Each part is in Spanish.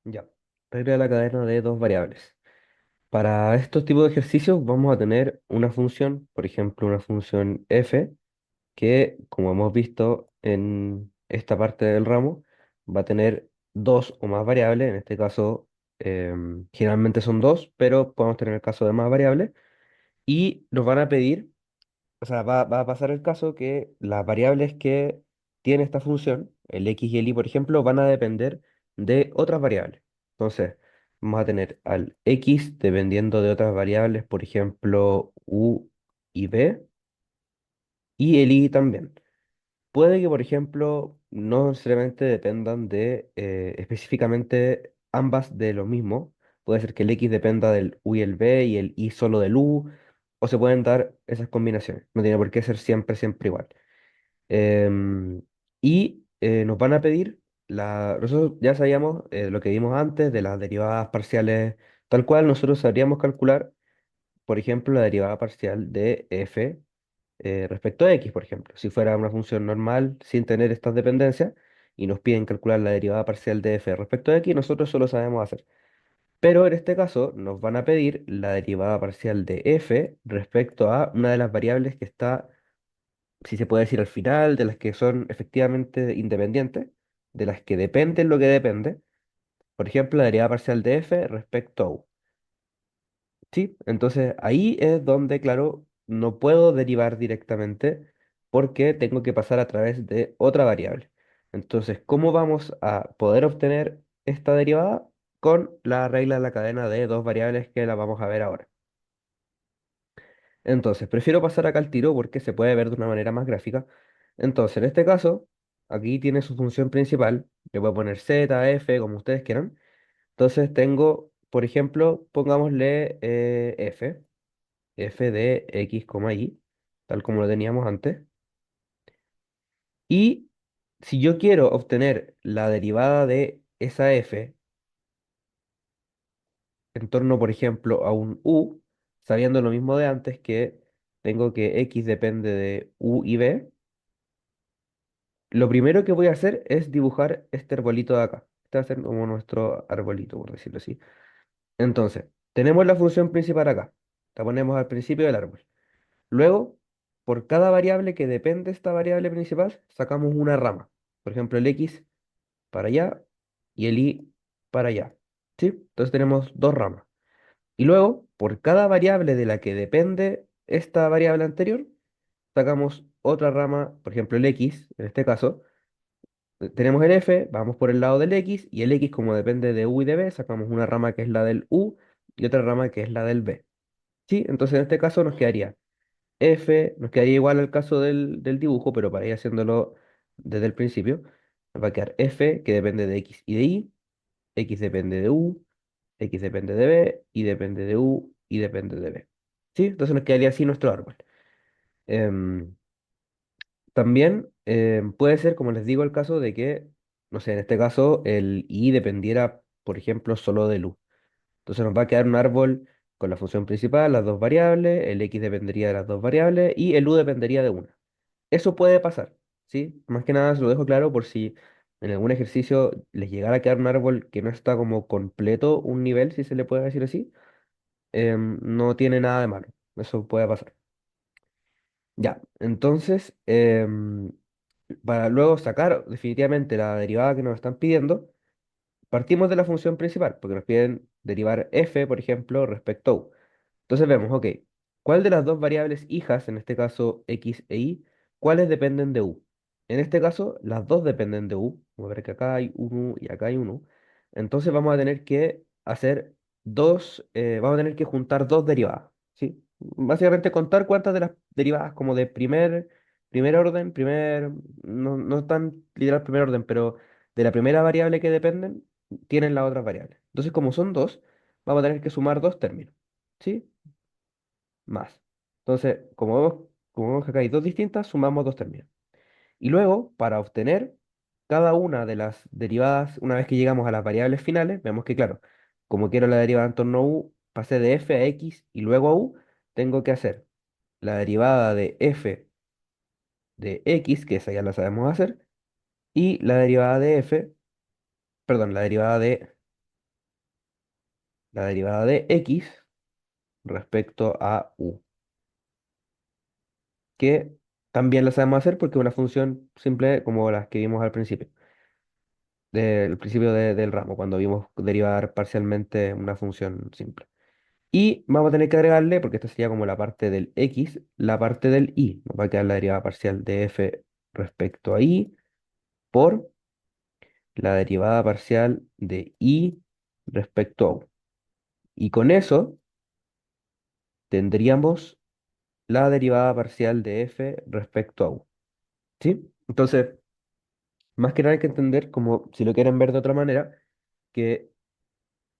Ya. Regla de la cadena de dos variables. Para estos tipos de ejercicios vamos a tener una función, por ejemplo, una función f, que como hemos visto en esta parte del ramo, va a tener dos o más variables. En este caso, generalmente son dos, pero podemos tener el caso de más variables. Y nos van a pedir, o sea, va a pasar el caso que las variables que tiene esta función, el x y el y, por ejemplo, van a depender de otras variables. Entonces, vamos a tener al x dependiendo de otras variables, por ejemplo, u y b, y el y también. Puede que, por ejemplo, no necesariamente dependan de específicamente ambas de lo mismo. Puede ser que el X dependa del U y el B y el Y solo del U, o se pueden dar esas combinaciones. No tiene por qué ser siempre, siempre igual. Y nos van a pedir, nosotros ya sabíamos lo que vimos antes de las derivadas parciales, tal cual nosotros sabríamos calcular, por ejemplo, la derivada parcial de f respecto a x, por ejemplo. Si fuera una función normal sin tener estas dependencias y nos piden calcular la derivada parcial de f respecto a x, nosotros solo sabemos hacer. Pero en este caso nos van a pedir la derivada parcial de f respecto a una de las variables que está, si se puede decir al final, de las que son efectivamente independientes, de las que dependen lo que depende. Por ejemplo, la derivada parcial de f respecto a u. Sí, entonces ahí es donde, claro, no puedo derivar directamente porque tengo que pasar a través de otra variable. Entonces, ¿cómo vamos a poder obtener esta derivada? Con la regla de la cadena de dos variables que la vamos a ver ahora. Entonces, prefiero pasar acá al tiro porque se puede ver de una manera más gráfica. Entonces, en este caso, aquí tiene su función principal. Le voy a poner z, f, como ustedes quieran. Entonces tengo, por ejemplo, pongámosle f de x, y, tal como lo teníamos antes. Y si yo quiero obtener la derivada de esa f en torno, por ejemplo, a un u, sabiendo lo mismo de antes, que tengo que x depende de u y b, lo primero que voy a hacer es dibujar este arbolito de acá. Este va a ser como nuestro arbolito, por decirlo así. Entonces, tenemos la función principal acá. La ponemos al principio del árbol. Luego, por cada variable que depende de esta variable principal, sacamos una rama. Por ejemplo, el x para allá y el y para allá. ¿Sí? Entonces tenemos dos ramas. Y luego, por cada variable de la que depende esta variable anterior, sacamos otra rama, por ejemplo, el x, en este caso. Tenemos el f, vamos por el lado del x, y el x, como depende de u y de b, sacamos una rama que es la del u y otra rama que es la del b. ¿Sí? Entonces, en este caso nos quedaría f, nos quedaría igual al caso del dibujo, pero para ir haciéndolo desde el principio, nos va a quedar f, que depende de x y de y, x depende de u, x depende de b, y depende de u, y depende de b. ¿Sí? Entonces nos quedaría así nuestro árbol. Em, También puede ser, como les digo, el caso de que, no sé, en este caso el y dependiera, por ejemplo, solo del u. Entonces nos va a quedar un árbol con la función principal, las dos variables, el x dependería de las dos variables y el u dependería de una. Eso puede pasar, ¿sí? Más que nada se lo dejo claro por si en algún ejercicio les llegara a quedar un árbol que no está como completo un nivel, si se le puede decir así, no tiene nada de malo. Eso puede pasar. Ya, entonces, para luego sacar definitivamente la derivada que nos están pidiendo, partimos de la función principal, porque nos piden derivar f, por ejemplo, respecto a u. Entonces vemos, ok, ¿cuál de las dos variables hijas, en este caso x e y, cuáles dependen de u? En este caso, las dos dependen de u. Vamos a ver que acá hay un u y acá hay un u. Entonces vamos a tener que hacer vamos a tener que juntar dos derivadas, ¿sí? Básicamente contar cuántas de las derivadas como de primer orden, no tan literal primer orden, pero de la primera variable que dependen, tienen las otras variables. Entonces, como son dos, vamos a tener que sumar dos términos. ¿Sí? Más. Entonces, como vemos que acá hay dos distintas, sumamos dos términos. Y luego, para obtener cada una de las derivadas, una vez que llegamos a las variables finales, vemos que, claro, como quiero la derivada en torno a u, pasé de f a x y luego a u, tengo que hacer la derivada de f de x, que esa ya la sabemos hacer, y la derivada de f, perdón, la derivada de la derivada de x respecto a u, que también la sabemos hacer porque es una función simple como las que vimos al principio, del principio del ramo, cuando vimos derivar parcialmente una función simple. Y vamos a tener que agregarle, porque esta sería como la parte del x, la parte del y. Nos va a quedar la derivada parcial de f respecto a y por la derivada parcial de y respecto a u. Y con eso tendríamos la derivada parcial de f respecto a u. ¿Sí? Entonces, más que nada hay que entender, como si lo quieren ver de otra manera, que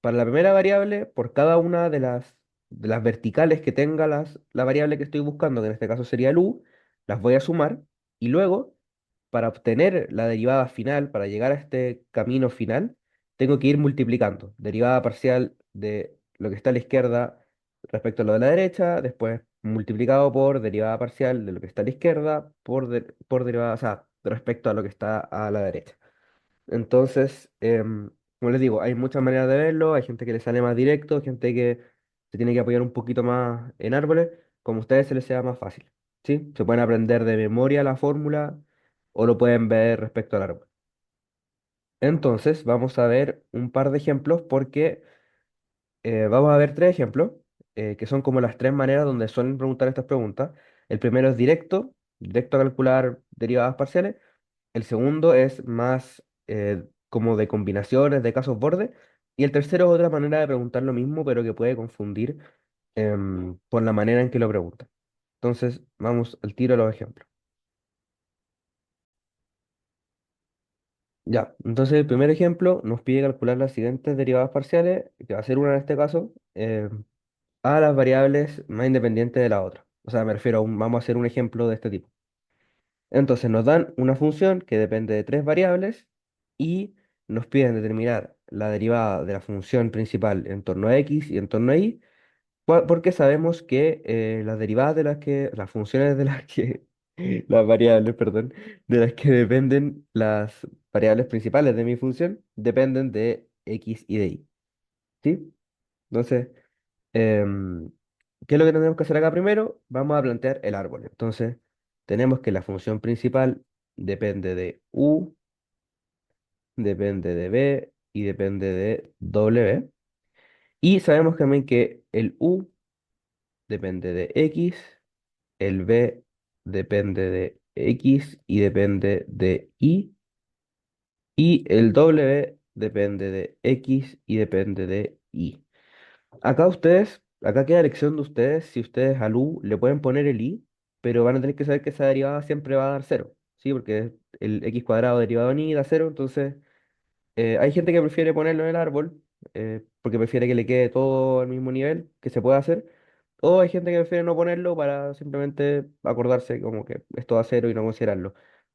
para la primera variable, por cada una de las verticales que tenga la variable que estoy buscando, que en este caso sería el u, las voy a sumar y luego, para obtener la derivada final, para llegar a este camino final, tengo que ir multiplicando. Derivada parcial de lo que está a la izquierda respecto a lo de la derecha, después multiplicado por derivada parcial de lo que está a la izquierda por derivada, o sea, respecto a lo que está a la derecha. Entonces, como les digo, hay muchas maneras de verlo, hay gente que le sale más directo, gente que se tiene que apoyar un poquito más en árboles, como a ustedes se les sea más fácil, ¿sí? Se pueden aprender de memoria la fórmula o lo pueden ver respecto al árbol. Entonces, vamos a ver un par de ejemplos porque vamos a ver tres ejemplos que son como las tres maneras donde suelen preguntar estas preguntas. El primero es directo, directo a calcular derivadas parciales. El segundo es más como de combinaciones, de casos borde. Y el tercero es otra manera de preguntar lo mismo, pero que puede confundir por la manera en que lo pregunta. Entonces, vamos al tiro a los ejemplos. Ya, entonces el primer ejemplo nos pide calcular las siguientes derivadas parciales, que va a ser una en este caso, a las variables más independientes de la otra. O sea, me refiero a vamos a hacer un ejemplo de este tipo. Entonces nos dan una función que depende de tres variables y nos piden determinar la derivada de la función principal en torno a x y en torno a y, porque sabemos que las derivadas de las funciones de las que, las variables, perdón, de las que dependen las variables principales de mi función, dependen de x y de y. ¿Sí? Entonces, Em, ¿qué es lo que tenemos que hacer acá primero? Vamos a plantear el árbol. Entonces, tenemos que la función principal depende de u, depende de b y depende de w. Y sabemos también que el u depende de x, el b depende de x y depende de y el w depende de x y depende de y. Acá ustedes, acá queda elección de ustedes si ustedes al u le pueden poner el i, pero van a tener que saber que esa derivada siempre va a dar cero, ¿sí? Porque el x cuadrado derivado en i da cero, entonces hay gente que prefiere ponerlo en el árbol, porque prefiere que le quede todo al mismo nivel, que se pueda hacer, o hay gente que prefiere no ponerlo para simplemente acordarse como que esto da cero y no considerarlo.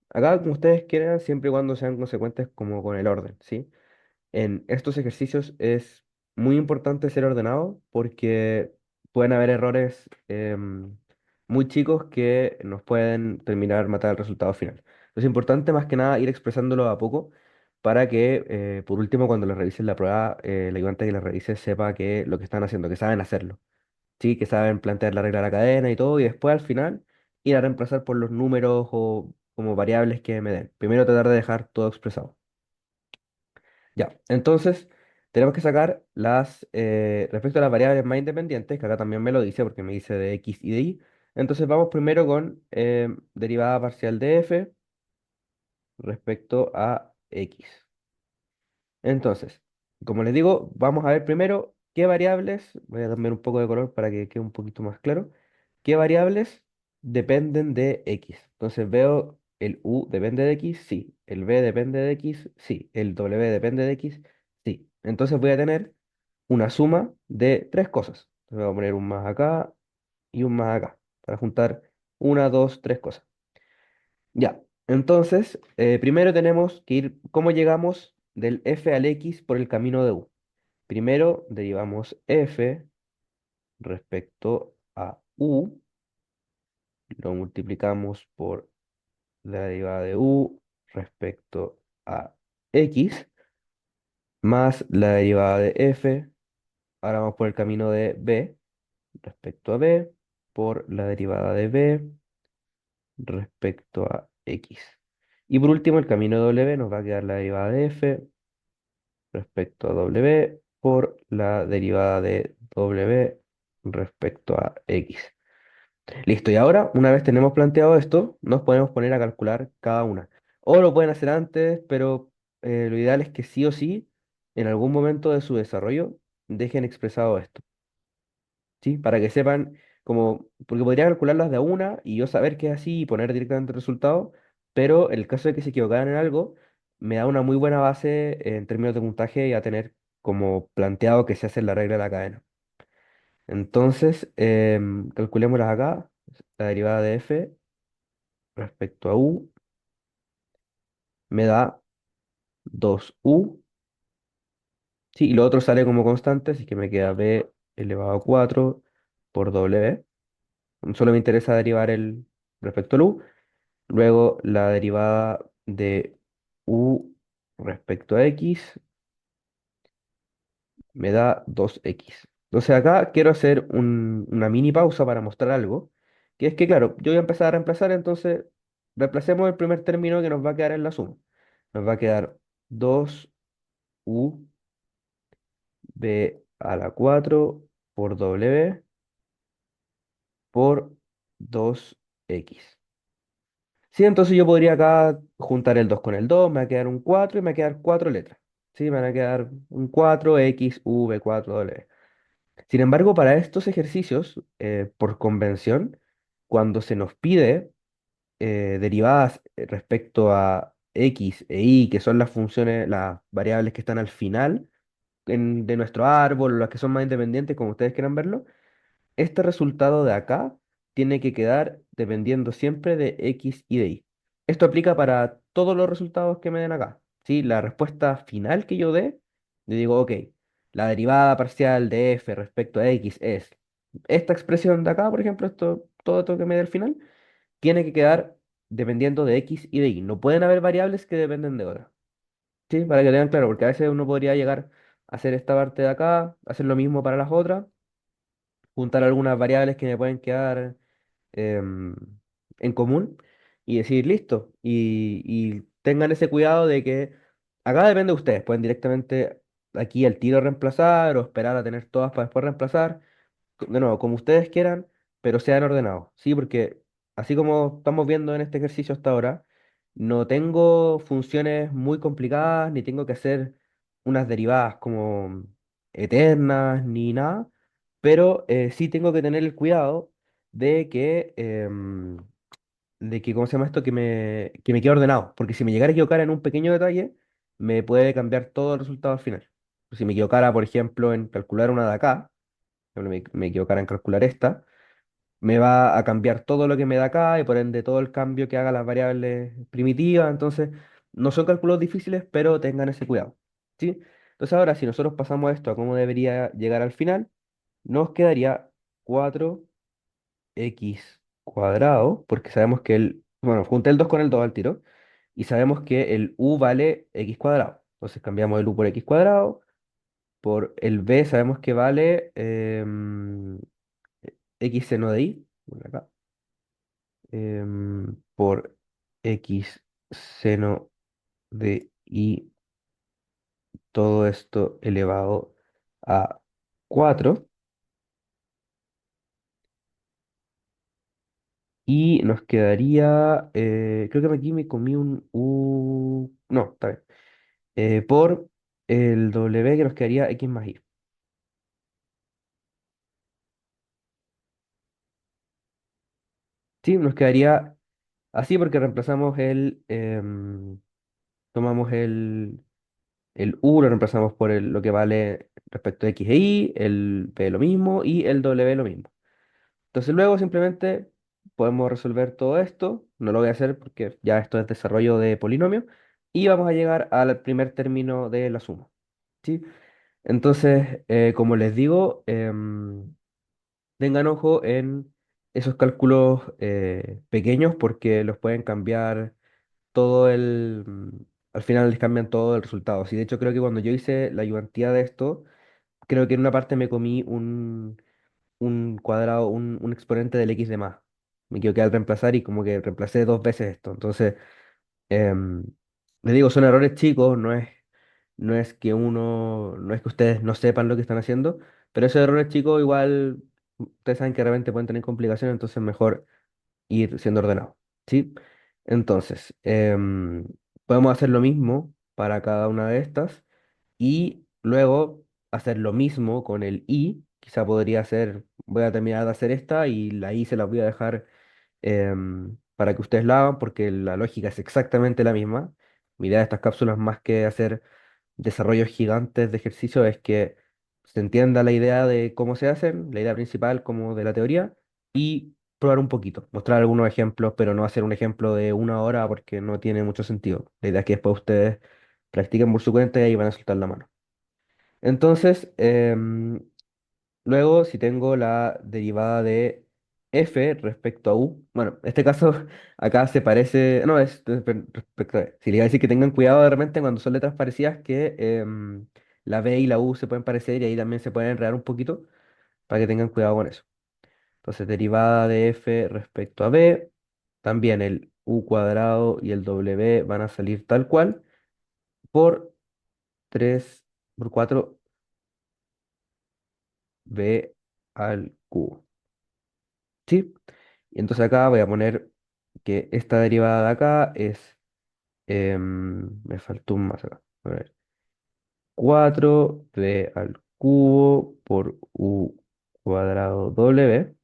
Acá, como ustedes quieran, siempre y cuando sean consecuentes como con el orden, ¿sí? En estos ejercicios es muy importante ser ordenado porque pueden haber errores muy chicos que nos pueden terminar matar el resultado final. Es importante más que nada ir expresándolo a poco para que, por último, cuando les revisen la prueba, el ayudante que les revise sepa que lo que están haciendo, que saben hacerlo, ¿sí? Que saben plantear la regla de la cadena y todo, y después al final ir a reemplazar por los números o como variables que me den. Primero tratar de dejar todo expresado. Ya, entonces tenemos que sacar respecto a las variables más independientes, que acá también me lo dice porque me dice de x y de y. Entonces vamos primero con derivada parcial de f respecto a x. Entonces, como les digo, vamos a ver primero qué variables, voy a cambiar un poco de color para que quede un poquito más claro, qué variables dependen de x. Entonces veo el u depende de x, sí. El b depende de x, sí. El w depende de x, sí. Entonces voy a tener una suma de tres cosas. Voy a poner un más acá y un más acá para juntar una, dos, tres cosas. Ya, entonces, primero tenemos que ir, ¿cómo llegamos del f al x por el camino de u? Primero derivamos f respecto a u, lo multiplicamos por la derivada de u respecto a x, más la derivada de f Ahora vamos por el camino de b respecto a b, por la derivada de b respecto a x. Y por último, el camino de w nos va a quedar la derivada de f respecto a w por la derivada de w respecto a x. Listo, y ahora, una vez tenemos planteado esto, nos podemos poner a calcular cada una. O lo pueden hacer antes, pero lo ideal es que sí o sí, en algún momento de su desarrollo, dejen expresado esto, ¿sí? Para que sepan, como, porque podría calcularlas de a una y yo saber que es así y poner directamente el resultado, pero en el caso de que se equivocaran en algo, me da una muy buena base en términos de puntaje y a tener como planteado que se hace la regla de la cadena. Entonces, calculémoslas acá. La derivada de f respecto a u me da 2u. Sí, y lo otro sale como constante, así que me queda b elevado a 4 por w. Solo me interesa derivar el respecto al u. Luego la derivada de u respecto a x me da 2x. Entonces acá quiero hacer una mini pausa para mostrar algo, que es que, claro, yo voy a empezar a reemplazar, entonces reemplacemos el primer término que nos va a quedar en la suma. Nos va a quedar 2u b a la 4 por w por 2x. Sí, entonces yo podría acá juntar el 2 con el 2, me va a quedar un 4 y me va a quedar 4 letras. Sí, me van a quedar un 4 x, v, 4, w. Sin embargo, para estos ejercicios, por convención, cuando se nos pide derivadas respecto a x e y, que son las funciones, las variables que están al final de nuestro árbol, o las que son más independientes, como ustedes quieran verlo, este resultado de acá tiene que quedar dependiendo siempre de x y de y. Esto aplica para todos los resultados que me den acá. ¿Sí? La respuesta final que yo dé, yo digo, ok, la derivada parcial de f respecto a x es esta expresión de acá, por ejemplo, todo esto que me dé al final, tiene que quedar dependiendo de x y de y. No pueden haber variables que dependen de otras. ¿Sí? Para que tengan claro, porque a veces uno podría llegar a hacer esta parte de acá, hacer lo mismo para las otras, juntar algunas variables que me pueden quedar em, en común y decir listo. Y tengan ese cuidado de que acá depende de ustedes. Pueden directamente aquí al tiro reemplazar o esperar a tener todas para después reemplazar. De nuevo, como ustedes quieran, pero sean ordenados. Sí, porque así como estamos viendo en este ejercicio hasta ahora, no tengo funciones muy complicadas, ni tengo que hacer unas derivadas como eternas, ni nada, pero sí tengo que tener el cuidado de que, ¿cómo se llama esto? Que me quede ordenado, porque si me llegara a equivocar en un pequeño detalle, me puede cambiar todo el resultado al final. Si me equivocara, por ejemplo, en calcular una de acá, por ejemplo, me equivocara en calcular esta, me va a cambiar todo lo que me da acá y por ende todo el cambio que haga las variables primitivas. Entonces, no son cálculos difíciles, pero tengan ese cuidado. ¿Sí? Entonces, ahora, si nosotros pasamos esto a cómo debería llegar al final, nos quedaría 4x cuadrado, porque sabemos que bueno, junté el 2 con el 2 al tiro, y sabemos que el u vale x cuadrado. Entonces cambiamos el u por x cuadrado, por el b sabemos que vale x seno de y, por acá, por x seno de y, todo esto elevado a 4. Y nos quedaría, creo que aquí me comí un u, no, está bien, por el w que nos quedaría x más y. Sí, nos quedaría así porque reemplazamos tomamos el u, lo reemplazamos por lo que vale respecto a x e y, el p lo mismo y el w lo mismo. Entonces luego simplemente podemos resolver todo esto, no lo voy a hacer porque ya esto es desarrollo de polinomio, y vamos a llegar al primer término de la suma. ¿Sí? Entonces, como les digo, tengan ojo en esos cálculos pequeños porque los pueden cambiar todo al final les cambian todo el resultado. Sí, de hecho creo que cuando yo hice la ayudantía de esto, creo que en una parte me comí un cuadrado, un exponente del x de más. Me equivoqué al reemplazar y como que reemplacé dos veces esto. Entonces, em, les digo, son errores chicos, no es que ustedes no sepan lo que están haciendo, pero esos errores chicos igual, ustedes saben que realmente pueden tener complicaciones, entonces mejor ir siendo ordenado. ¿Sí? Entonces, podemos hacer lo mismo para cada una de estas y luego hacer lo mismo con el i. Quizá podría ser, voy a terminar de hacer esta y la i se la voy a dejar para que ustedes la hagan porque la lógica es exactamente la misma. Mi idea de estas cápsulas, más que hacer desarrollos gigantes de ejercicio, es que se entienda la idea de cómo se hacen, la idea principal como de la teoría, y probar un poquito, mostrar algunos ejemplos, pero no hacer un ejemplo de una hora porque no tiene mucho sentido. La idea es que después ustedes practiquen por su cuenta y ahí van a soltar la mano. Entonces, luego, si tengo la derivada de f respecto a u, bueno, en este caso acá se parece, no, respecto a, si le iba a decir que tengan cuidado de repente cuando son letras parecidas que la b y la u se pueden parecer y ahí también se pueden enredar un poquito para que tengan cuidado con eso. Entonces, derivada de f respecto a b, también el u cuadrado y el w van a salir tal cual por 3 por 4b al cubo. ¿Sí? Y entonces acá voy a poner que esta derivada de acá es, me faltó un más acá. A ver, 4b al cubo por u cuadrado w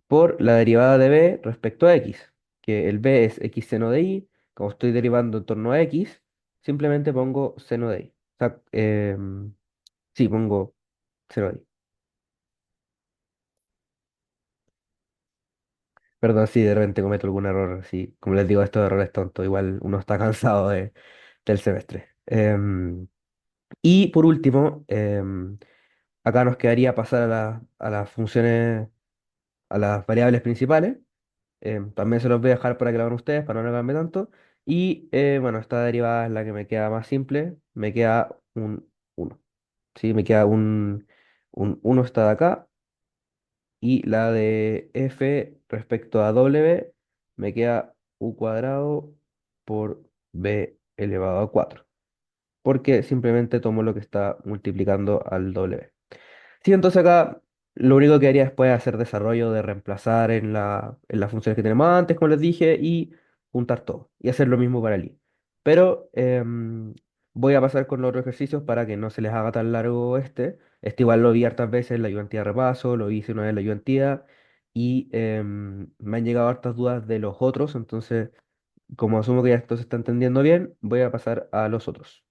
por la derivada de b respecto a x, que el b es x seno de y, como estoy derivando en torno a x, simplemente pongo seno de y. O sea, sí, pongo seno de y. Perdón si de repente cometo algún error, así, como les digo, estos errores tontos, igual uno está cansado del semestre. Y por último, acá nos quedaría pasar a las funciones, a las variables principales. También se los voy a dejar para que lo hagan ustedes, para no alargarme tanto. Y bueno, esta derivada es la que me queda más simple. Me queda un uno. ¿Sí? Me queda un uno está de acá. Y la de f respecto a w me queda u cuadrado por b elevado a 4 porque simplemente tomo lo que está multiplicando al W. Sí, entonces acá lo único que haría después es hacer desarrollo de reemplazar en las funciones que tenemos antes, como les dije, y juntar todo. Y hacer lo mismo para el i. Pero voy a pasar con los otros ejercicios para que no se les haga tan largo este. Este igual lo vi hartas veces en la ayudantía de repaso, lo hice una vez en la ayudantía y me han llegado hartas dudas de los otros, entonces como asumo que ya esto se está entendiendo bien, voy a pasar a los otros.